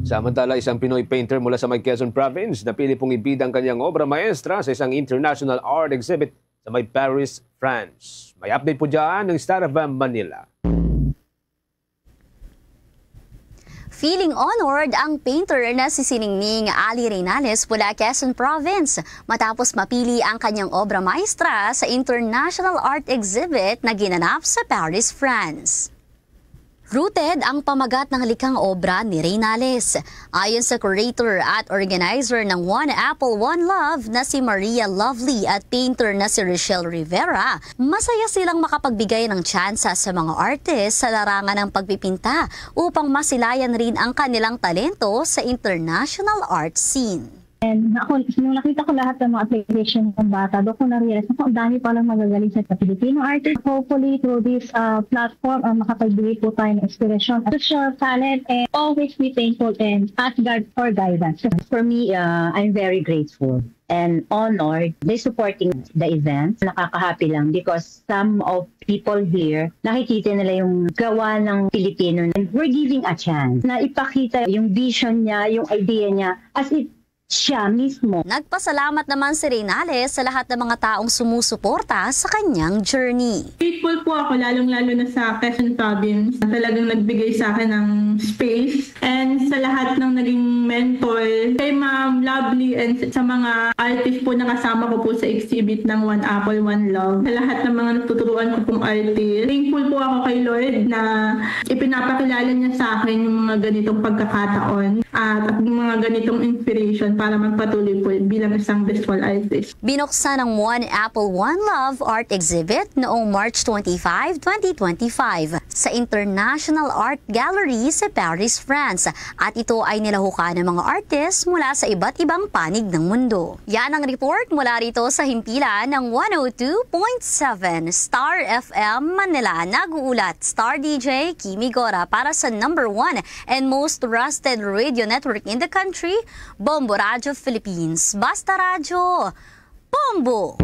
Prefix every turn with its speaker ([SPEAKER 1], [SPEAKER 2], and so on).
[SPEAKER 1] Samantala, isang Pinoy painter mula sa may Quezon Province napili pong ibida ang kanyang obra maestra sa isang international art exhibit sa may Paris, France. May update po dyan ng Star of Manila.
[SPEAKER 2] Feeling honored ang painter na si Siningning Ali Reynales mula Quezon Province matapos mapili ang kanyang obra maestra sa international art exhibit na ginanap sa Paris, France. Rooted ang pamagat ng likhang obra ni Reynales. Ayon sa curator at organizer ng One Apple, One Love na si Maria Lovely at painter na si Rochelle Rivera, masaya silang makapagbigay ng tsansa sa mga artist sa larangan ng pagpipinta upang masilayan rin ang kanilang talento sa international art scene.
[SPEAKER 3] And ako, nung nakita ko lahat ng mga application ng bata, doon ko na-realize na ang dami palang magagaling sa Filipino artist. Hopefully, through this platform, makapagbigay po tayo ng inspiration, social talent, and always be thankful and ask God for guidance.
[SPEAKER 4] For me, I'm very grateful and honored. They supporting the event. Nakaka-happy lang because some of people here, nakikita nila yung gawa ng Pilipino. And we're giving a chance na ipakita yung vision niya, yung idea niya, as it siya mismo.
[SPEAKER 2] Nagpasalamat naman si Reynales sa lahat ng mga taong sumusuporta sa kanyang journey.
[SPEAKER 5] Grateful po ako lalong-lalo na sa Quezon Province na talagang nagbigay sa akin ng space, and sa lahat ng naging mentor, kay Ma'am Lovely and sa mga artist po na kasama ko po sa exhibit ng One Apple, One Love. Sa lahat ng mga natuturuan ko pong artist. Thankful po ako kay Lord na ipinapakilala niya sa akin yung mga ganitong pagkakataon at yung mga ganitong inspiration para magpatuloy po bilang isang visual artist.
[SPEAKER 2] Binuksan ang One Apple, One Love art exhibit noong March 25, 2025 sa International Art Gallery sa Paris, France, at ito ay nilahukan ng mga artist mula sa iba't ibang panig ng mundo. Yan ang report mula rito sa himpilan ng 102.7 Star FM Manila. Nag-uulat Star DJ Kimi Gora para sa #1 and most trusted radio network in the country, Bombo Radio Philippines. Basta Radyo, Bombo!